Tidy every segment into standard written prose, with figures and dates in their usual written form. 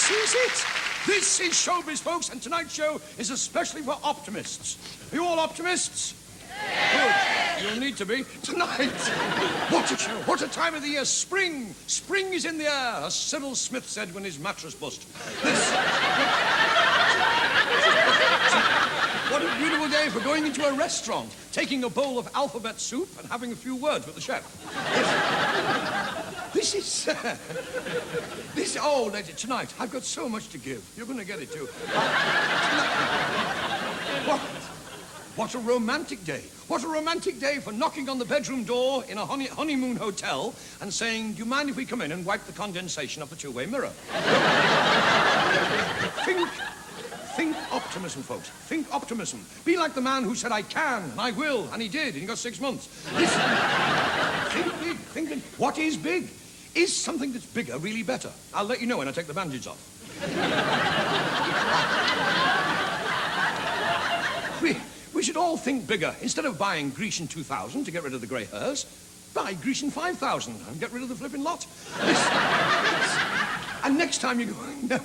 This is it. This is ShowBiz, folks, and tonight's show is especially for optimists. Are you all optimists? Good. You'll need to be tonight. What a show. What a time of the year. Spring. Spring is in the air, as Cyril Smith said when his mattress bust. What a beautiful day for going into a restaurant, taking a bowl of alphabet soup and having a few words with the chef. Oh, lady, tonight, I've got so much to give. You're going to get it, too. What a romantic day. What a romantic day for knocking on the bedroom door in a honeymoon hotel and saying, do you mind if we come in and wipe the condensation off the two-way mirror? Think optimism, folks. Think optimism. Be like the man who said, I can, and I will, and he did, and he got 6 months. Listen, think big. Think big. What is big? Is something that's bigger really better? I'll let you know when I take the bandages off. We should all think bigger. Instead of buying Grecian 2000 to get rid of the grey hairs, buy Grecian 5000 and get rid of the flipping lot. And next time you go...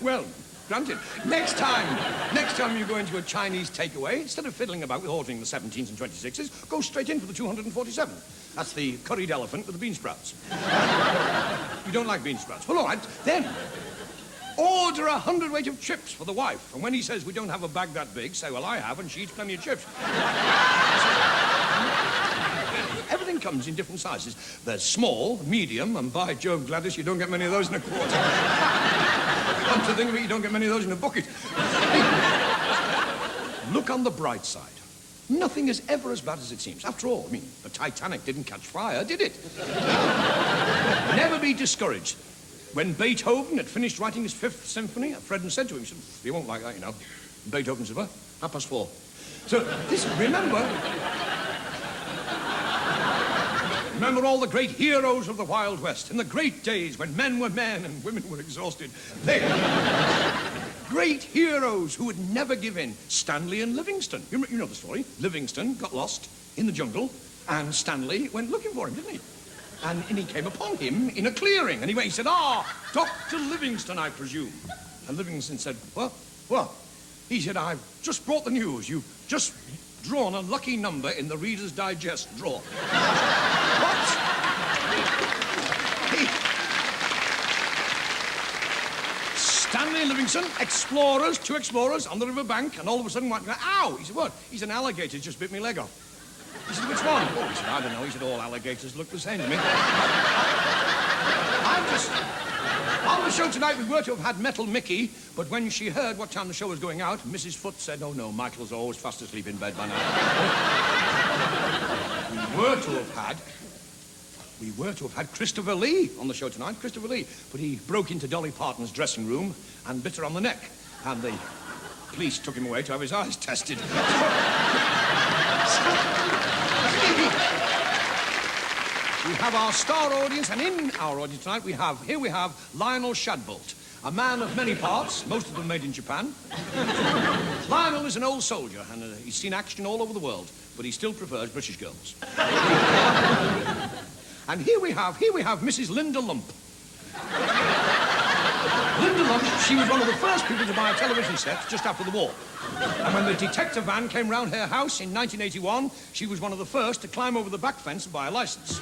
Well... Granted. Next time you go into a Chinese takeaway, instead of fiddling about with ordering the 17s and 26s, go straight in for the 247. That's the curried elephant with the bean sprouts. You don't like bean sprouts? Well, all right, then order 100 weight of chips for the wife. And when he says we don't have a bag that big, say, well, I have, and she eats plenty of chips. Everything comes in different sizes. There's small, medium, and by Jove, Gladys, you don't get many of those in a quarter. Come to think of it, you don't get many of those in a bucket. Look on the bright side. Nothing is ever as bad as it seems. After all, I mean, the Titanic didn't catch fire, did it? Never be discouraged. When Beethoven had finished writing his 5th symphony, Fred said to him, he said, you won't like that, you know. Beethoven said, 4:30. So, Remember all the great heroes of the Wild West, in the great days when men were men and women were exhausted. They great heroes who would never give in. Stanley and Livingstone. You know the story. Livingstone got lost in the jungle, and Stanley went looking for him, didn't he? And he came upon him in a clearing, and he said, Dr. Livingstone, I presume. And Livingstone said, what? He said, I've just brought the news. You've just drawn a lucky number in the Reader's Digest drawer. What? Stanley and Livingstone, two explorers on the riverbank, and all of a sudden, ow! He said, what? He's an alligator, just bit me leg off. He said, which one? Oh, he said, I don't know. He said, all alligators look the same to me. On the show tonight, we were to have had Metal Mickey, but when she heard what time the show was going out, Mrs. Foot said, oh, no, Michael's always fast asleep in bed by now. We were to have had Christopher Lee on the show tonight, Christopher Lee, but he broke into Dolly Parton's dressing room and bit her on the neck, and the police took him away to have his eyes tested. We have our star audience, and in our audience tonight, we have Lionel Shadbolt, a man of many parts, most of them made in Japan. Lionel is an old soldier, and he's seen action all over the world, but he still prefers British girls. And here we have Mrs. Linda Lump. Linda Lump, she was one of the first people to buy a television set just after the war. And when the detective van came round her house in 1981, she was one of the first to climb over the back fence and buy a license.